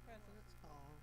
President's Hall.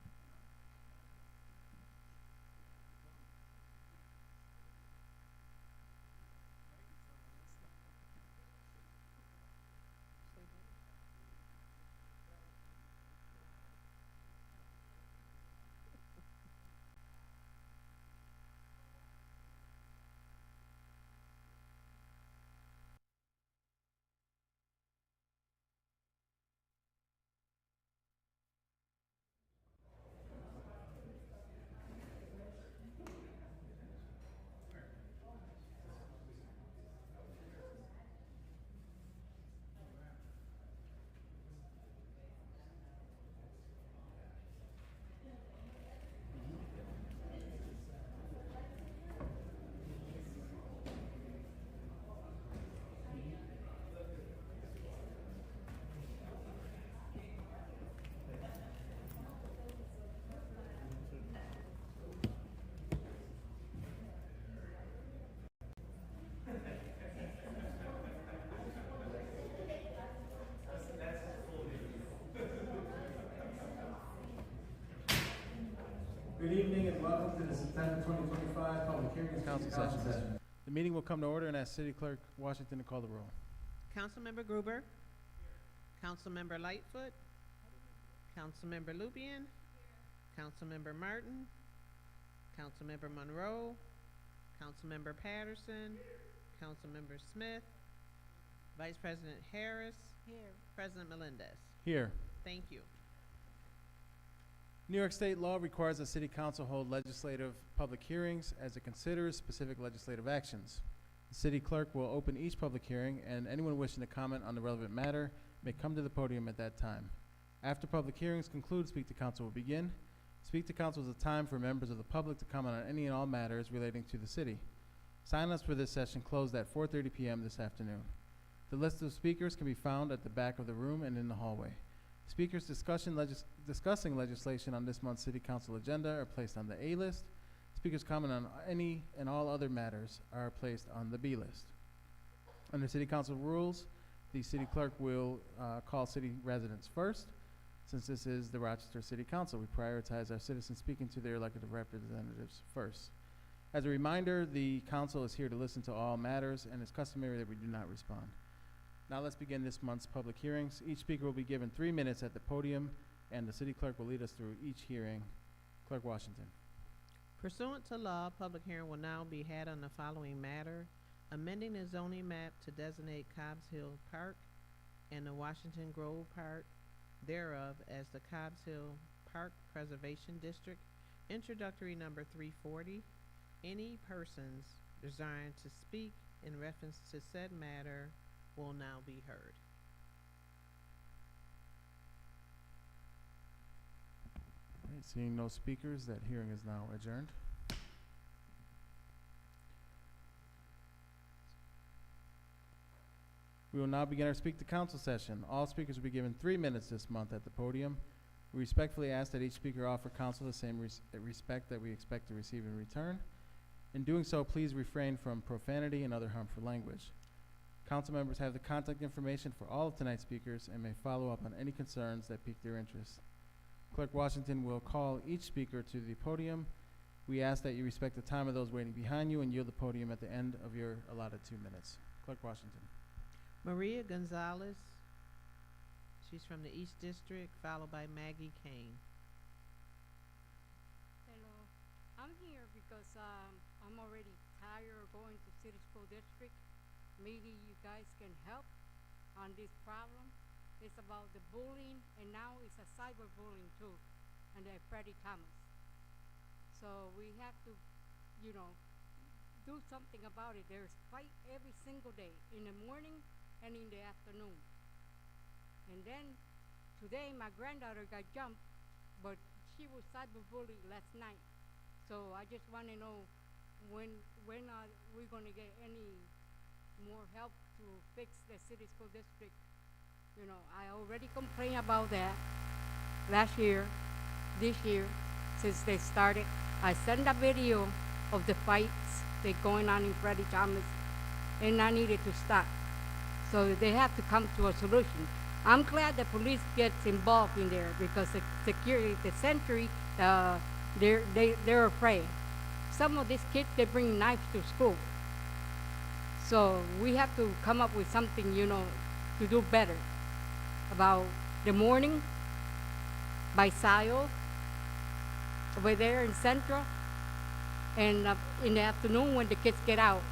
Good evening and welcome to the September 2025 Public Hearings Council Session. The meeting will come to order and ask City Clerk Washington to call the roll. Councilmember Gruber. Councilmember Lightfoot. Councilmember Lubian. Councilmember Martin. Councilmember Monroe. Councilmember Patterson. Councilmember Smith. Vice President Harris. Here. President Melendez. Here. Thank you. New York State law requires that City Council hold legislative public hearings as it considers specific legislative actions. The City Clerk will open each public hearing, and anyone wishing to comment on the relevant matter may come to the podium at that time. After public hearings conclude, Speak to Council will begin. Speak to Council is a time for members of the public to comment on any and all matters relating to the city. Sign-ups for this session closed at 4:30 p.m. this afternoon. The list of speakers can be found at the back of the room and in the hallway. Speakers discussing legislation on this month's City Council agenda are placed on the A list. Speakers comment on any and all other matters are placed on the B list. Under City Council rules, the City Clerk will call city residents first. Since this is the Rochester City Council, we prioritize our citizens speaking to their elected representatives first. As a reminder, the Council is here to listen to all matters, and it's customary that we do not respond. Now let's begin this month's public hearings. Each speaker will be given 3 minutes at the podium, and the City Clerk will lead us through each hearing. Clerk Washington. Pursuant to law, public hearing will now be had on the following matter: amending the zoning map to designate Cobbs Hill Park and the Washington Grove Park thereof as the Cobbs Hill Park Preservation District, introductory number 340. Any persons desiring to speak in reference to said matter will now be heard. All right, seeing no speakers, that hearing is now adjourned. We will now begin our Speak to Council session. All speakers will be given 3 minutes this month at the podium. We respectfully ask that each speaker offer council the same respect that we expect to receive in return. In doing so, please refrain from profanity and other harmful language. Council members have the contact information for all of tonight's speakers and may follow up on any concerns that pique their interest. Clerk Washington will call each speaker to the podium. We ask that you respect the time of those waiting behind you and yield the podium at the end of your allotted 2 minutes. Clerk Washington. Maria Gonzalez, she's from the East District, followed by Maggie Kane. Hello, I'm here because I'm already tired of going to City School District. Maybe you guys can help on this problem. It's about the bullying, and now it's a cyberbullying too, and Freddie Thomas. So we have to, do something about it. There's fight every single day, in the morning and in the afternoon. And then today my granddaughter got jumped, but she was cyberbullied last night. So I just want to know when are we going to get any more help to fix the city school district. I already complained about that last year, this year, since they started. I sent a video of the fights that going on in Freddie Thomas, and I needed to stop. So they have to come to a solution. I'm glad the police gets involved in there because the security, the sentry, they're afraid. Some of these kids they bring knives to school, so we have to come up with something, to do better about the morning by Sayo over there in Central, and in the afternoon when the kids get out.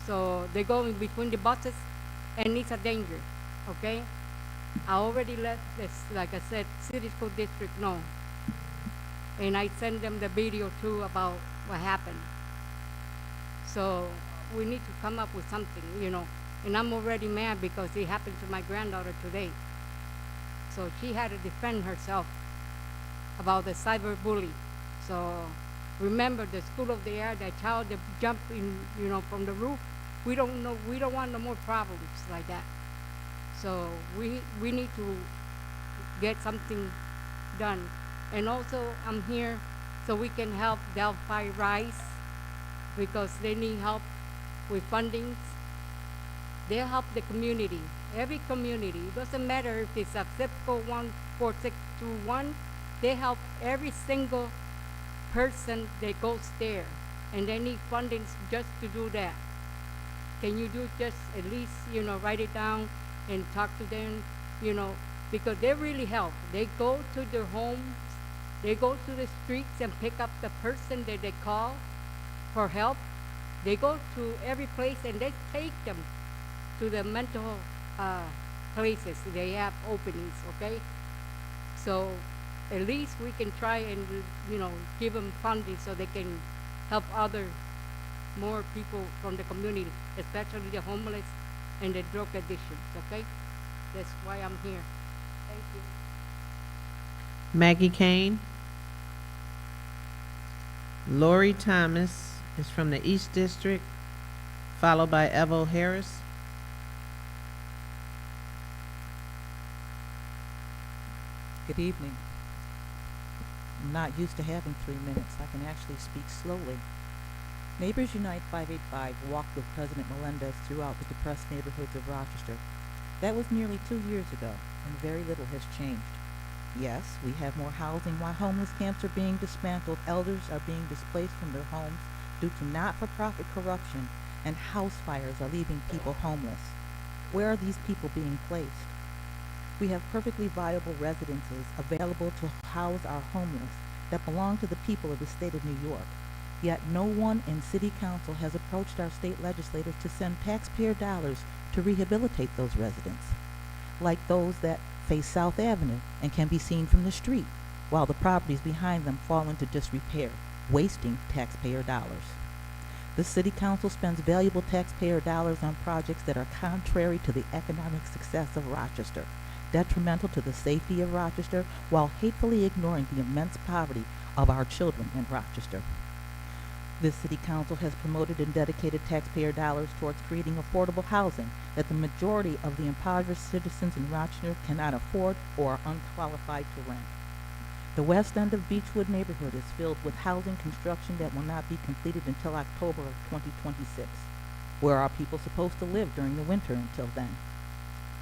So they go in between the buses, and it's a danger. Okay, I already let this, like I said, city school district know, and I send them the video too about what happened. So we need to come up with something. And I'm already mad because it happened to my granddaughter today. So she had to defend herself about the cyberbully. So remember the school of the air, that child that jumped in, from the roof. We don't want no more problems like that. So we need to get something done. And also I'm here so we can help Delphi Rise because they need help with fundings. They help the community, every community. It doesn't matter if it's a zip code 14621. They help every single person that goes there, and they need fundings just to do that. Can you do just at least, write it down and talk to them, because they really help. They go to their homes, they go to the streets and pick up the person that they call for help. They go to every place and they take them to the mental places. They have openings, okay? So at least we can try and, give them funding so they can help more people from the community, especially the homeless and the drug addictions, okay? That's why I'm here. Thank you. Maggie Kane. Lori Thomas is from the East District, followed by Evo Harris. Good evening. I'm not used to having 3 minutes. I can actually speak slowly. Neighbors Unite 585 walked with President Melendez throughout the depressed neighborhoods of Rochester. That was nearly 2 years ago, and very little has changed. Yes, we have more housing while homeless camps are being dismantled, elders are being displaced from their homes due to not-for-profit corruption, and house fires are leaving people homeless. Where are these people being placed? We have perfectly viable residences available to house our homeless that belong to the people of the state of New York. Yet no one in City Council has approached our state legislators to send taxpayer dollars to rehabilitate those residents, like those that face South Avenue and can be seen from the street, while the properties behind them fall into disrepair, wasting taxpayer dollars. The City Council spends valuable taxpayer dollars on projects that are contrary to the economic success of Rochester, detrimental to the safety of Rochester, while hatefully ignoring the immense poverty of our children in Rochester. This City Council has promoted and dedicated taxpayer dollars towards creating affordable housing that the majority of the impoverished citizens in Rochester cannot afford or are unqualified to rent. The west end of Beechwood neighborhood is filled with housing construction that will not be completed until October of 2026. Where are people supposed to live during the winter until then?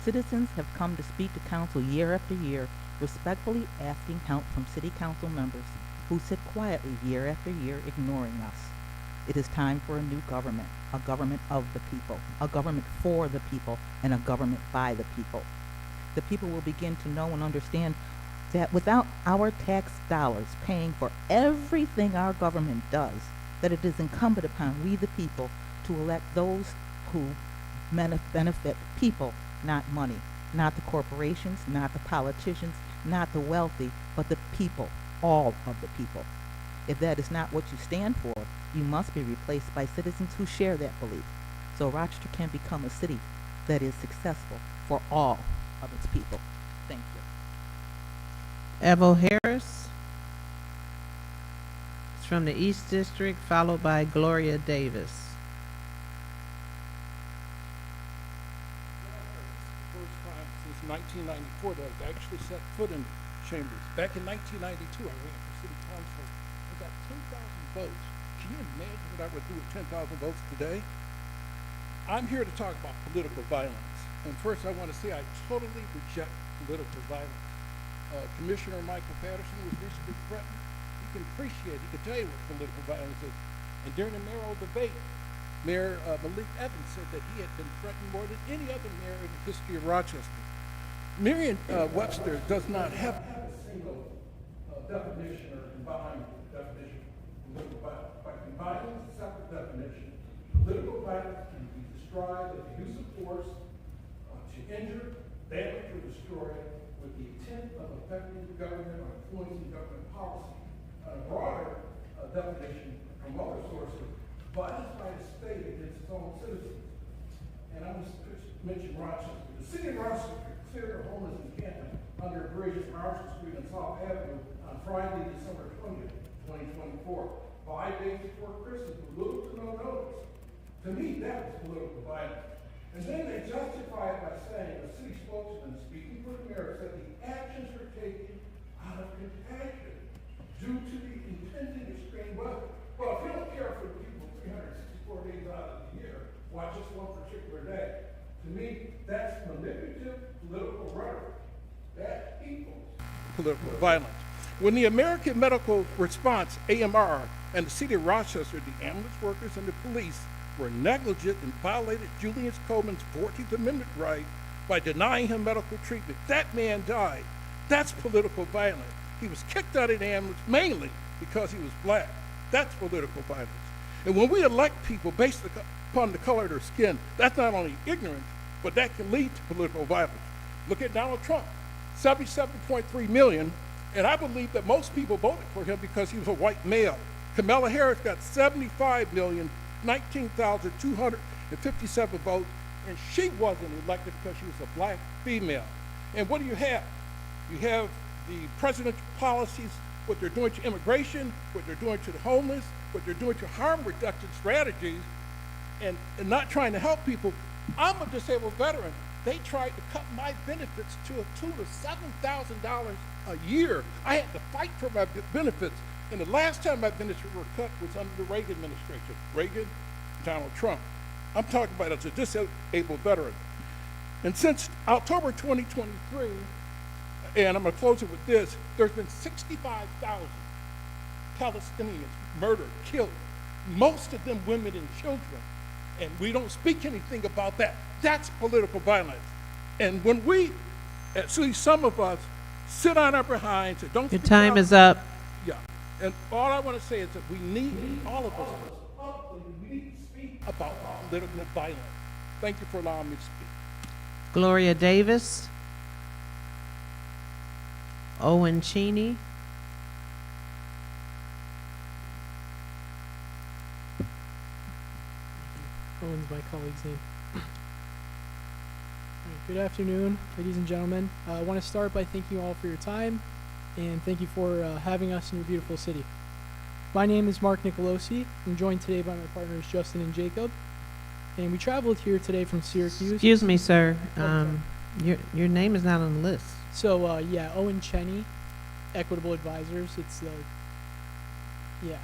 Citizens have come to speak to council year after year, respectfully asking help from City Council members who sit quietly year after year ignoring us. It is time for a new government, a government of the people, a government for the people, and a government by the people. The people will begin to know and understand that without our tax dollars paying for everything our government does, that it is incumbent upon we the people to elect those who benefit people, not money, not the corporations, not the politicians, not the wealthy, but the people, all of the people. If that is not what you stand for, you must be replaced by citizens who share that belief, so Rochester can become a city that is successful for all of its people. Thank you. Evo Harris is from the East District, followed by Gloria Davis. First time since 1994 that I've actually set foot in chambers. Back in 1992, I ran for city council. I got 10,000 votes. Can you imagine what I would do with 10,000 votes today? I'm here to talk about political violence. And first, I want to say I totally reject political violence. Commissioner Michael Patterson was recently threatened. He can appreciate, he can tell you what political violence is. And during the mayoral debate, Mayor Malik Evans said that he had been threatened more than any other mayor in the history of Rochester. Merriam-Webster does not have a single definition or combined definition of political violence. By combining a separate definition, political violence can be described as the use of force to injure, damage, or destroy with the intent of affecting government or influencing government policy. A broader definition from other sources, violence by the state against its own citizens. And I'm just mention Rochester. The city of Rochester cleared a homeless encampment under a bridge at Marshall Street and South Avenue on Friday, December 20th, 2024. 5 days before Christmas, with little to no notice. To me, that was political violence. And then they justify it by saying, a city spokesman speaking for the mayor said the actions were taken out of compassion due to the intended extreme weather. Well, if you don't care for the people 364 days out of the year, why just one particular day? To me, that's manipulative political rhetoric. That equals political violence. When the American Medical Response, AMR, and the city of Rochester, the ambulance workers and the police were negligent and violated Julius Coleman's 14th Amendment right by denying him medical treatment, that man died. That's political violence. He was kicked out of the ambulance mainly because he was black. That's political violence. And when we elect people based upon the color of their skin, that's not only ignorance, but that can lead to political violence. Look at Donald Trump, 77.3 million, and I believe that most people voted for him because he was a white male. Kamala Harris got 75 million, 19,257 votes, and she wasn't elected because she was a black female. And what do you have? You have the presidential policies, what they're doing to immigration, what they're doing to the homeless, what they're doing to harm reduction strategies, and not trying to help people. I'm a disabled veteran. They tried to cut my benefits to a tune of $7,000 a year. I had to fight for my benefits. And the last time my benefits were cut was under the Reagan administration. Reagan, Donald Trump. I'm talking about as a disabled veteran. And since October 2023, and I'm gonna close it with this, there's been 65,000 Palestinians murdered, killed, most of them women and children. And we don't speak anything about that. That's political violence. And when we, at least some of us, sit on our behinds and don't Your speak time out, is up. yeah. And all I want to say is that we need, all of us, we need to speak about political violence. Thank you for allowing me to speak. Gloria Davis. Owen Cheney. Owen's my colleague's name. Alright, good afternoon, ladies and gentlemen. I want to start by thanking you all for your time, and thank you for having us in your beautiful city. My name is Mark Nicolosi. I'm joined today by my partners Justin and Jacob, and we traveled here today from Syracuse. Excuse me, sir. sorry. Your name is not on the list. So, yeah, Owen Cheney, Equitable Advisors. It's the, yeah,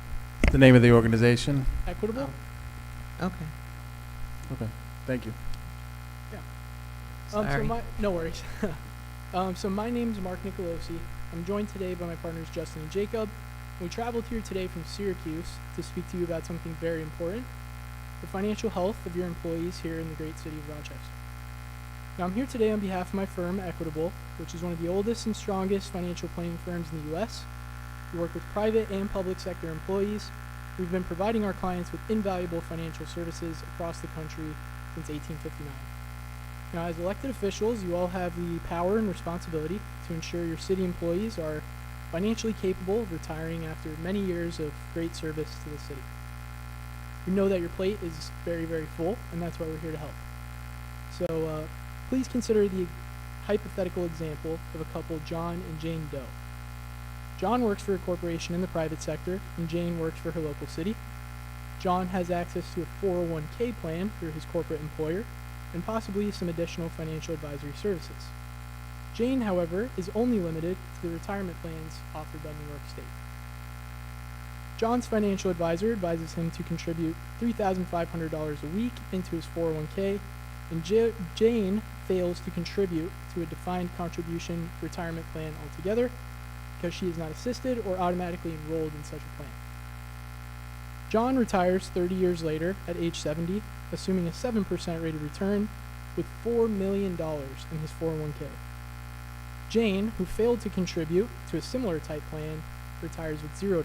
The name of the organization? Equitable. Okay. Okay, thank you. So Sorry. no worries. So my name is Mark Nicolosi. I'm joined today by my partners Justin and Jacob. We traveled here today from Syracuse to speak to you about something very important, the financial health of your employees here in the great city of Rochester. Now I'm here today on behalf of my firm, Equitable, which is one of the oldest and strongest financial planning firms in the U.S. We work with private and public sector employees. We've been providing our clients with invaluable financial services across the country since 1859. Now, as elected officials, you all have the power and responsibility to ensure your city employees are financially capable of retiring after many years of great service to the city. We know that your plate is very, very full, and that's why we're here to help. So please consider the hypothetical example of a couple, John and Jane Doe. John works for a corporation in the private sector, and Jane works for her local city. John has access to a 401k plan through his corporate employer, and possibly some additional financial advisory services. Jane, however, is only limited to the retirement plans offered by New York State. John's financial advisor advises him to contribute $3,500 a week into his 401k and Jane fails to contribute to a defined contribution retirement plan altogether because she is not assisted or automatically enrolled in such a plan. John retires 30 years later at age 70, assuming a 7% rate of return with $4 million in his 401k. Jane, who failed to contribute to a similar type plan, retires with $0.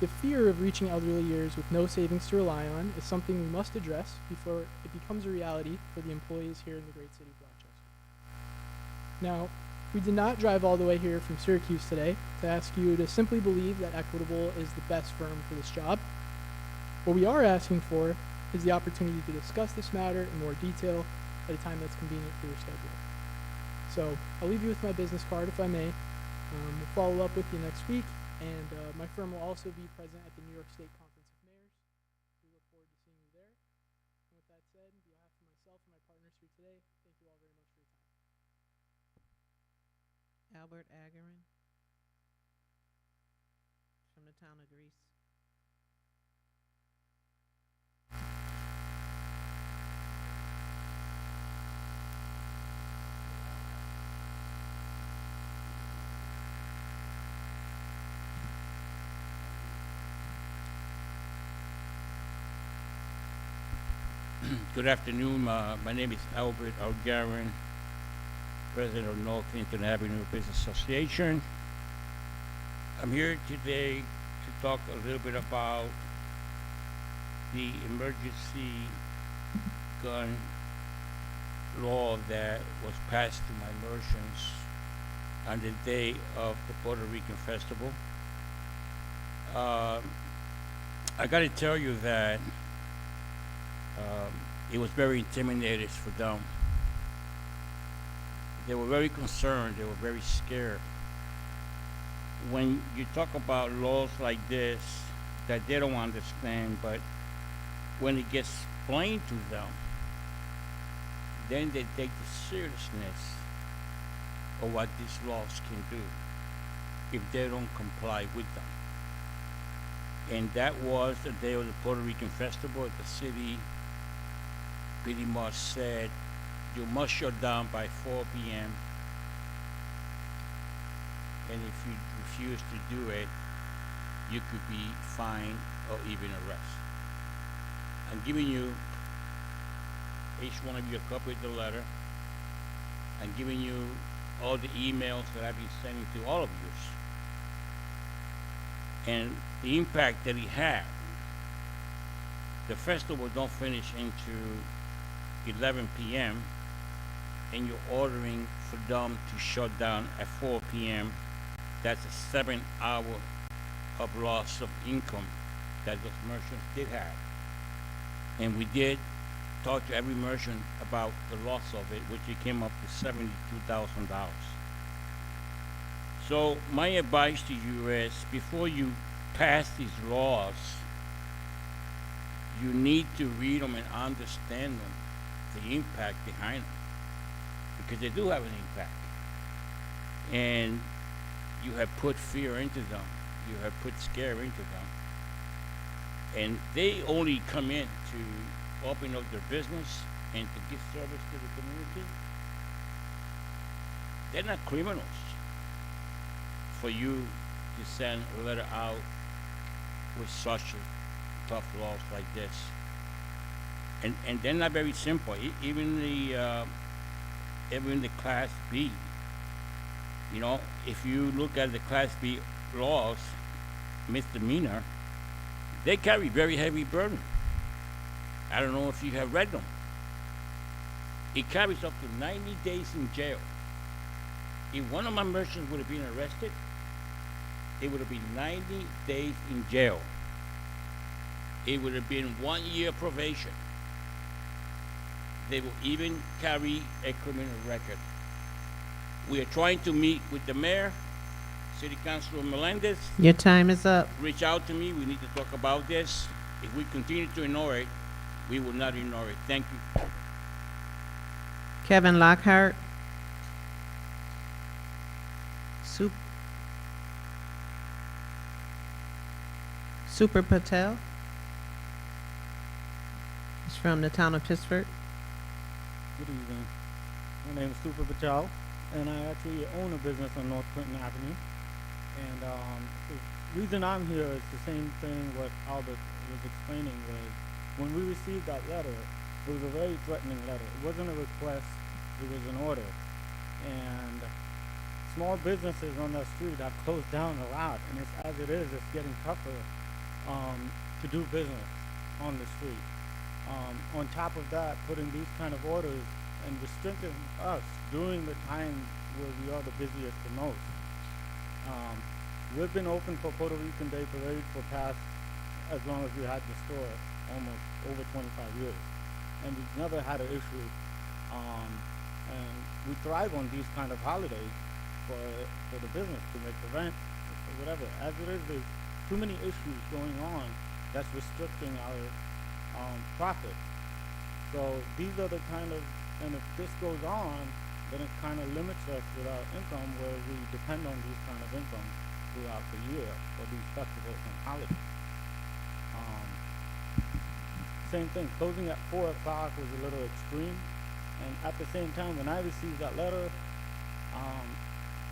The fear of reaching elderly years with no savings to rely on is something we must address before it becomes a reality for the employees here in the great city of Rochester. Now, we did not drive all the way here from Syracuse today to ask you to simply believe that Equitable is the best firm for this job. What we are asking for is the opportunity to discuss this matter in more detail at a time that's convenient for your schedule. So I'll leave you with my business card if I may. We'll follow up with you next week, and my firm will also be present at the New York State Conference of Mayors. We look forward to seeing you there. And with that said, on behalf of myself and my partners here today, thank you all very much for your time. Albert Agarin from the town of Greece. Good afternoon. My name is Albert Algarin, President of North Clinton Avenue Business Association. I'm here today to talk a little bit about the emergency gun law that was passed to my merchants on the day of the Puerto Rican Festival. I got to tell you that it was very intimidating for them. They were very concerned, they were very scared. When you talk about laws like this that they don't understand, but when it gets explained to them, then they take the seriousness of what these laws can do if they don't comply with them. And that was the day of the Puerto Rican Festival. The city pretty much said, you must shut down by 4 p.m. And if you refuse to do it, you could be fined or even arrested. I'm giving you, each one of you, a copy of the letter. I'm giving you all the emails that I've been sending to all of you. And the impact that it had. The festival don't finish into 11 p.m. and you're ordering for them to shut down at 4 p.m. That's a 7 hour of loss of income that those merchants did have. And we did talk to every merchant about the loss of it, which it came up to $72,000. So my advice to you is, before you pass these laws, you need to read them and understand them, the impact behind them, because they do have an impact. And you have put fear into them, you have put scare into them, and they only come in to open up their business and to give service to the community. They're not criminals for you to send a letter out with such a tough laws like this. And they're not very simple. Even the Class B, you know, if you look at the Class B laws, misdemeanor, they carry very heavy burden. I don't know if you have read them. It carries up to 90 days in jail. If one of my merchants would have been arrested, it would have been 90 days in jail. It would have been 1 year probation. They will even carry a criminal record. We are trying to meet with the mayor, City Councilor Melendez. Your time is up. Reach out to me. We need to talk about this. If we continue to ignore it, we will not ignore it. Thank you. Kevin Lockhart. Super Patel. He's from the town of Pittsburgh. Good evening. My name is Super Patel, and I actually own a business on North Clinton Avenue. And the reason I'm here is the same thing what Albert was explaining was when we received that letter, it was a very threatening letter. It wasn't a request, it was an order. And small businesses on that street have closed down a lot, and it's, as it is, it's getting tougher to do business on the street. On top of that, putting these kind of orders and restricting us during the time where we are the busiest the most. We've been open for Puerto Rican Day Parade for past, as long as we had the store, almost over 25 years. And we've never had an issue. And we thrive on these kind of holidays for the business, to make the rent, or whatever. As it is, there's too many issues going on that's restricting our profit. So these are the kind of, and if this goes on, then it kind of limits us with our income, where we depend on these kind of income throughout the year for these festivals and holidays. Same thing, closing at 4 o'clock was a little extreme. And at the same time, when I received that letter,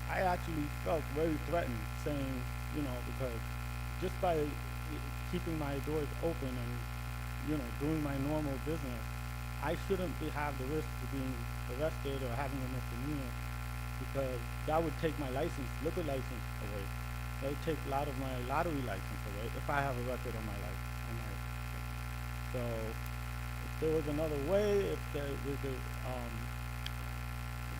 I actually felt very threatened, saying, you know, because just by keeping my doors open and, you know, doing my normal business, I shouldn't have the risk of being arrested or having a misdemeanor, because that would take my license, liquor license away. That would take a lot of my lottery license away if I have a record on my life. So if there was another way, if there was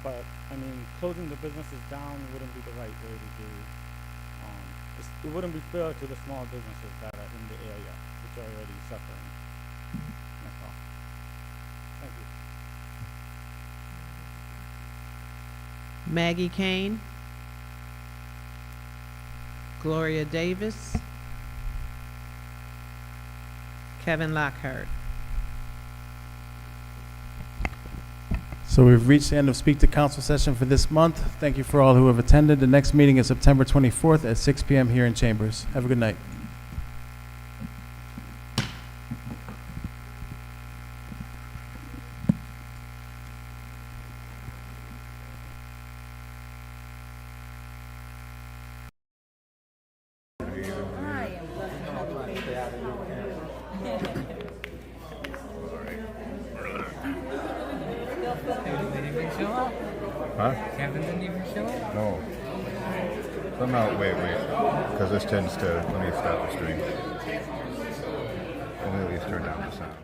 but I mean, closing the businesses down wouldn't be the right way to do. It wouldn't be fair to the small businesses that are in the area, which are already suffering. That's all. Thank you. Maggie Kane, Gloria Davis, Kevin Lockhart. So we've reached the end of Speak to Council session for this month. Thank you for all who have attended. The next meeting is September 24th at 6 p.m. here in Chambers. Have a good night. Huh? Kevin didn't even show up? No. Somehow, wait, because this tends to, let me stop the stream. Let me at least turn down the sound.